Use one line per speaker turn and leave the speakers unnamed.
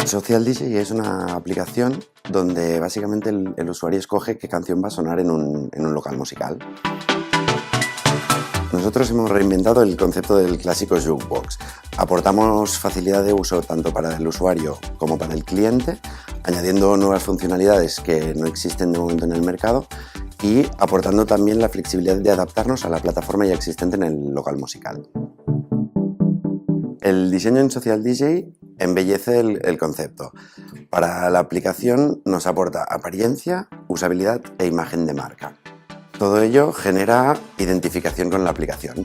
Social DJ es una aplicación donde básicamente el usuario escoge qué canción va a sonar en un local musical. Nosotros hemos reinventado el concepto del clásico jukebox. Aportamos facilidad de uso tanto para el usuario como para el cliente, añadiendo nuevas funcionalidades que no existen de momento en el mercado y aportando también la flexibilidad de adaptarnos a la plataforma ya existente en el local musical. El diseño en Social DJ embellece el concepto. Para la aplicación nos aporta apariencia, usabilidad e imagen de marca. Todo ello genera identificación con la aplicación.